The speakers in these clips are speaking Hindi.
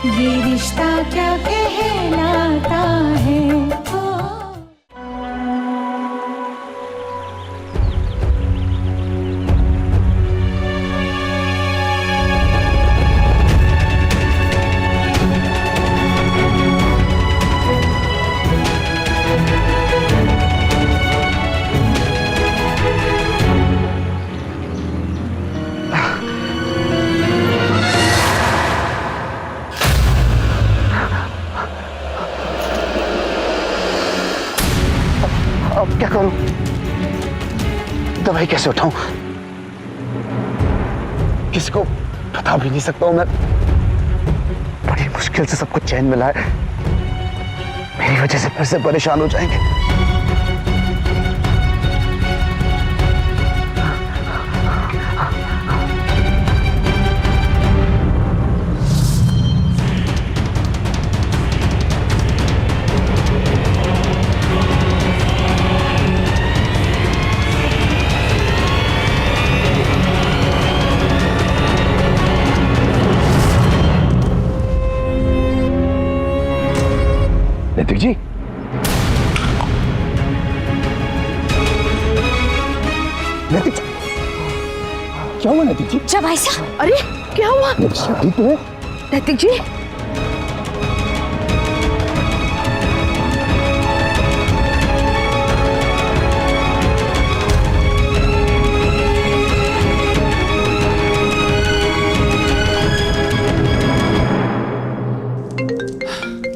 ये रिश्ता क्या कहलाता है। अब क्या करूं? दवाई कैसे उठाऊं? किसी को बता भी नहीं सकता हूं मैं। बड़ी मुश्किल से सबको चैन मिला है। मेरी वजह से फिर से परेशान हो जाएंगे। नैतिक जी, नैतिक जी, क्या हुआ नैतिक जी? जब ऐसा, अरे क्या हुआ? ठीक तो है? नैतिक जी,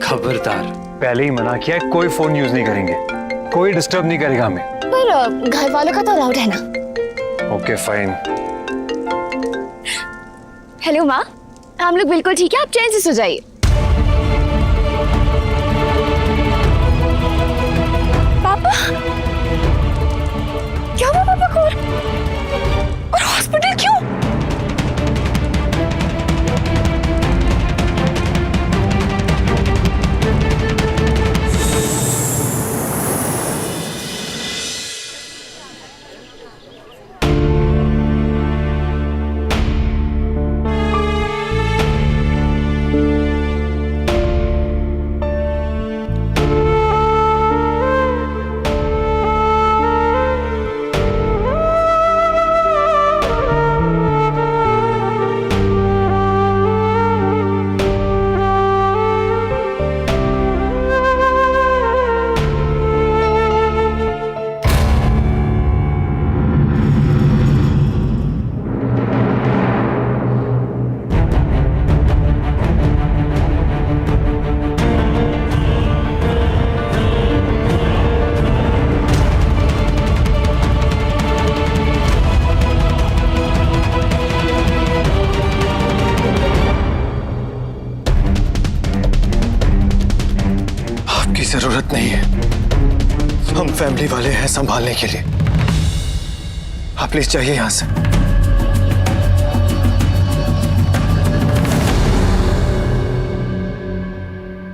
खबरदार, पहले ही मना किया है, कोई फोन यूज नहीं करेंगे, कोई डिस्टर्ब नहीं करेगा हमें। पर घर वालों का तो अलाउड है ना? Okay fine. हेलो माँ, हम लोग बिल्कुल ठीक है, आप चैन से सो जाइए। पापा, क्या हुआ पापा को? और हॉस्पिटल क्यों? जरूरत नहीं है, हम फैमिली वाले हैं संभालने के लिए। आप प्लीज जाइए यहां से।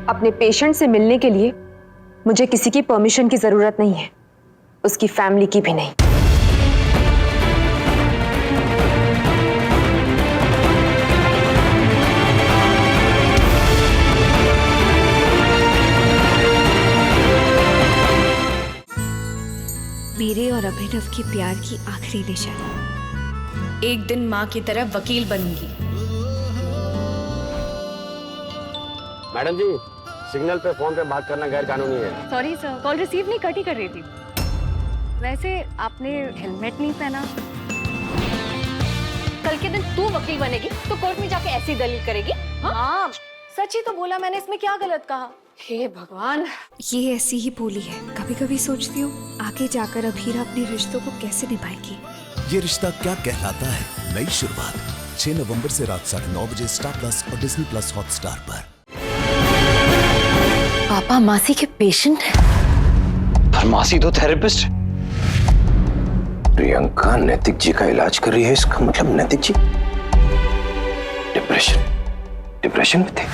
अपने पेशेंट से मिलने के लिए मुझे किसी की परमिशन की जरूरत नहीं है, उसकी फैमिली की भी नहीं। मेरे और अभिनव की प्यार की आखिरी निशानी। एक दिन माँ की तरह वकील बनूंगी। मैडम जी, सिग्नल पे फोन पे बात करना गैर कानूनी है। सॉरी सर, कॉल रिसीव नहीं कट ही कर रही थी। वैसे आपने हेलमेट नहीं पहना। कल के दिन तू वकील बनेगी तो कोर्ट में जाके ऐसी दलील करेगी? हाँ, सच ही तो बोला मैंने, इसमें क्या गलत कहा? हे भगवान, ये ऐसी ही बोली है। कभी कभी सोचती हूँ आगे जाकर अभीरा अपने रिश्तों को कैसे निभाएगी। ये रिश्ता क्या कहलाता है, नई शुरुआत 6 नवंबर से रात 9:30 बजे स्टार प्लस और डिज्नी प्लस हॉटस्टार पर। पापा मासी के पेशेंट हैं। पर मासी तो थेरेपिस्ट। प्रियंका नैतिक जी का इलाज कर रही है, इसका मतलब नैतिक जी डिप्रेशन में थे।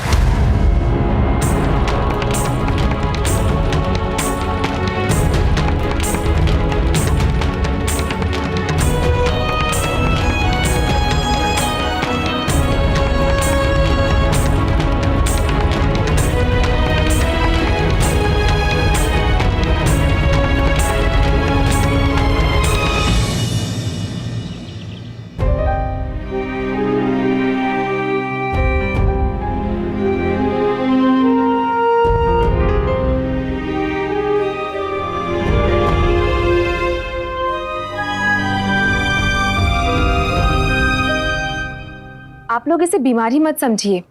आप लोग इसे बीमारी मत समझिए।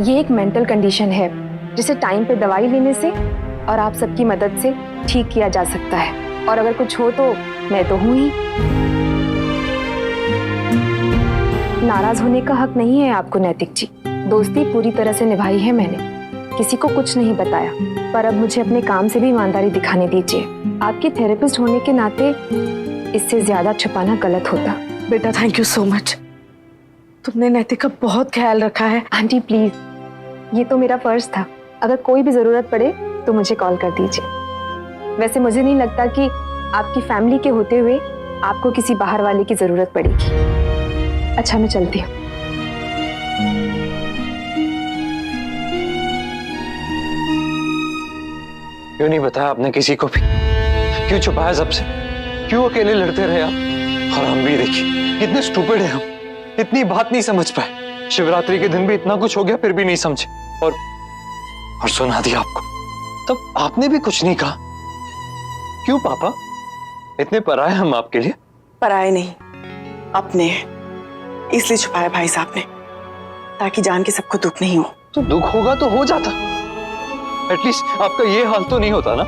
ये एक मेंटल कंडीशन है जिसे टाइम पे दवाई लेने से और आप सबकी मदद से ठीक किया जा सकता है। और अगर कुछ हो तो मैं तो हूं ही। नाराज होने का हक नहीं है आपको नैतिक जी। दोस्ती पूरी तरह से निभाई है मैंने, किसी को कुछ नहीं बताया। पर अब मुझे अपने काम से भी ईमानदारी दिखाने दीजिए। आपकी थेरेपिस्ट होने के नाते इससे ज्यादा छुपाना गलत होता। बेटा थैंक यू सो मच, तुमने नैतिक का बहुत ख्याल रखा है। आंटी प्लीज, ये तो मेरा फर्ज था। अगर कोई भी जरूरत पड़े तो मुझे कॉल कर दीजिए। वैसे मुझे नहीं लगता कि आपकी फैमिली के होते हुए आपको किसी बाहर वाले की जरूरत पड़ेगी। अच्छा मैं चलती हूँ। क्यों नहीं बताया आपने किसी को भी? क्यों छुपाया सबसे? क्यों अकेले लड़ते रहे आप? और हम भी देखिए कितने स्टूपिड है हम, इतनी बात नहीं समझ पाए। शिवरात्रि के दिन भी इतना कुछ हो गया फिर भी नहीं समझे और सुना दिया आपको। तब आपने भी कुछ नहीं कहा। क्यों पापा? इतने पराए हम आपके लिए? पराए नहीं, अपने, इसलिए छुपाया भाई साहब ने, ताकि जान के सबको दुख नहीं हो। तो दुख होगा तो हो जाता, एटलीस्ट आपका ये हाल तो नहीं होता ना।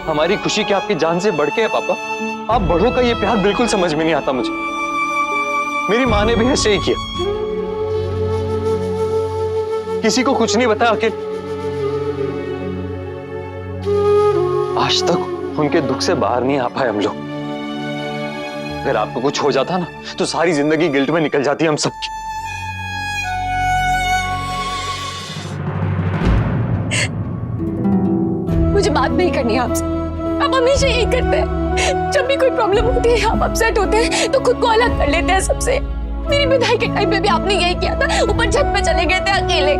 हमारी खुशी क्या आपकी जान से बढ़ के है पापा? आप बड़ों का ये प्यार बिल्कुल समझ में नहीं आता मुझे। मेरी माँ ने भी ऐसे ही किया, किसी को कुछ नहीं बताया कि आज तक उनके दुख से बाहर नहीं आ पाए हम लोग। अगर आपको कुछ हो जाता ना तो सारी जिंदगी गिल्ट में निकल जाती हम सबकी। मुझे बात नहीं करनी है आपसे। आप हमेशा यही करते हैं, जब भी कोई प्रॉब्लम होती है आप अपसेट होते हैं तो खुद को अलग कर लेते हैं सबसे। मेरी विदाई के टाइम पे भी आपने यही किया था, ऊपर छत पे चले गए थे अकेले।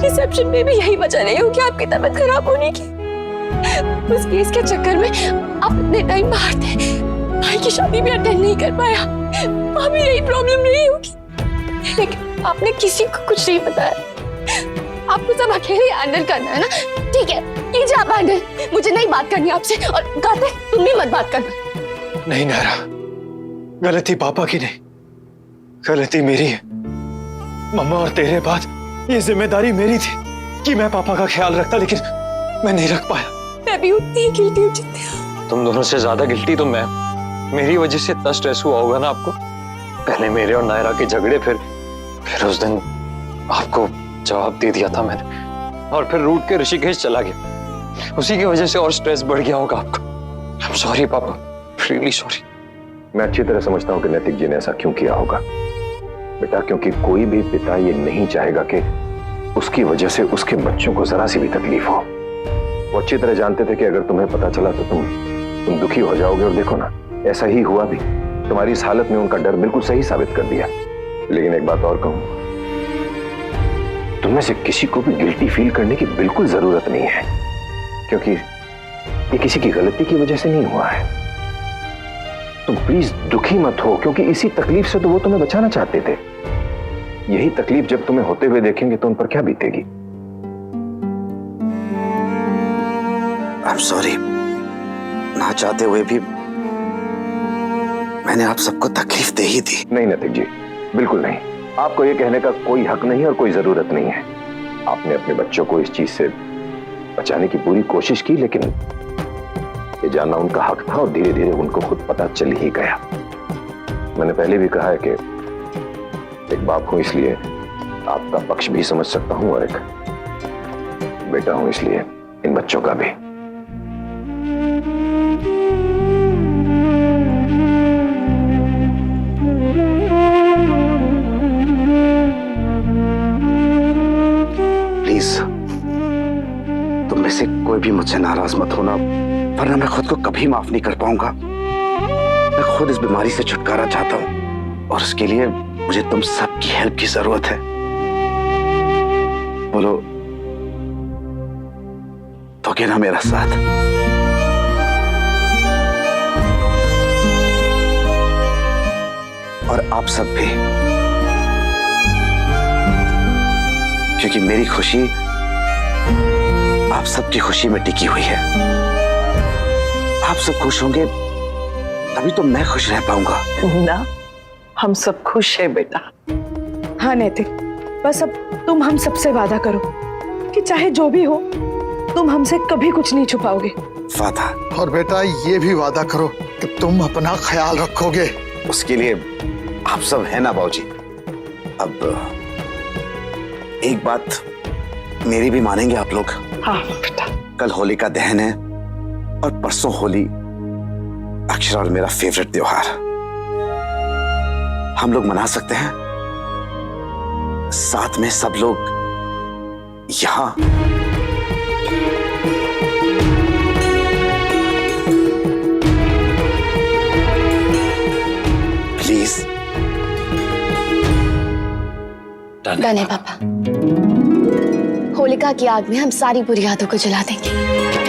रिसेप्शन में भी यही वजह नहीं हो कि आपकी तबीयत खराब होने की। उस केस के चक्कर में आप इतने टाइम बाहर थे, भाई की शादी भी अटेंड नहीं कर पाया। वहां भी यही प्रॉब्लम नहीं होगी, लेकिन आपने किसी को कुछ नहीं बताया। आपको सब अकेले हैंडल करना है ना? ठीक है, कीजिए आप हैंडल, मुझे नहीं बात करनी आपसे। और गाते तुम भी मत बात करना। नहीं नायरा, गलती पापा की नहीं, गलती मेरी है। मम्मा और तेरे बाद ये जिम्मेदारी मेरी थी कि मैं पापा का ख्याल रखता, लेकिन मैं नहीं रख पाया। मैं भी उतनी ही गिल्टी हूँ जितने तुम दोनों से ज्यादा गिल्टी तो मैं। मेरी वजह से इतना स्ट्रेस हुआ होगा ना आपको। पहले मेरे और नायरा के झगड़े, फिर उस दिन आपको जवाब दे दिया था मैंने, और फिर रूट के ऋषिकेश चला गया। उसी की वजह से और स्ट्रेस बढ़ गया होगा आपको। आई एम सॉरी पापा, रियली सॉरी। मैं अच्छी तरह समझता हूँ कि नैतिक जी ने ऐसा क्यों किया होगा बेटा, क्योंकि कोई भी पिता ये नहीं चाहेगा कि उसकी वजह से उसके बच्चों को जरा सी भी तकलीफ हो। वो अच्छी तरह जानते थे कि अगर तुम्हें पता चला तो तुम दुखी हो जाओगे, और देखो ना ऐसा ही हुआ भी। तुम्हारी इस हालत में उनका डर बिल्कुल सही साबित कर दिया। लेकिन एक बात और कहूं, तुम में से किसी को भी गिल्टी फील करने की बिल्कुल जरूरत नहीं है, क्योंकि ये किसी की गलती की वजह से नहीं हुआ है। तुम प्लीज दुखी मत हो, क्योंकि इसी तकलीफ से तो वो तुम्हें बचाना चाहते थे। यही तकलीफ जब तुम्हें होते हुए देखेंगे तो उन पर क्या बीतेगी। I'm sorry, ना चाहते हुए भी मैंने आप सबको तकलीफ दे ही दी। नहीं नैतिक जी, बिल्कुल नहीं। आपको ये कहने का कोई हक नहीं और कोई जरूरत नहीं है। आपने अपने बच्चों को इस चीज से बचाने की पूरी कोशिश की, लेकिन ये जानना उनका हक था और धीरे धीरे उनको खुद पता चल ही गया। मैंने पहले भी कहा है कि एक बाप हूं इसलिए आपका पक्ष भी समझ सकता हूं, और एक बेटा हूं इसलिए इन बच्चों का भी। प्लीज तुम में से कोई भी मुझसे नाराज मत होना, वरना मैं खुद को कभी माफ नहीं कर पाऊंगा। मैं खुद इस बीमारी से छुटकारा चाहता हूं, और उसके लिए मुझे तुम सबकी हेल्प की जरूरत है। बोलो तो क्या ना मेरा साथ? और आप सब भी, क्योंकि मेरी खुशी आप सबकी खुशी में टिकी हुई है। आप सब खुश होंगे तभी तो मैं खुश रह पाऊंगा ना, हम सब खुश हैं बेटा। हाँ हाँ नैतिक, बस अब तुम हम सबसे वादा करो कि चाहे जो भी हो तुम हमसे कभी कुछ नहीं छुपाओगे। वादा? और बेटा ये भी वादा करो कि तुम अपना ख्याल रखोगे। उसके लिए आप सब है ना बाबूजी। अब एक बात मेरी भी मानेंगे आप लोग? हाँ बेटा। कल होलिका दहन है और परसों होली, अक्षरा और मेरा फेवरेट त्योहार। हम लोग मना सकते हैं साथ में सब लोग यहां। प्लीज। डन है पापा। होलिका की आग में हम सारी बुरी यादों को जला देंगे।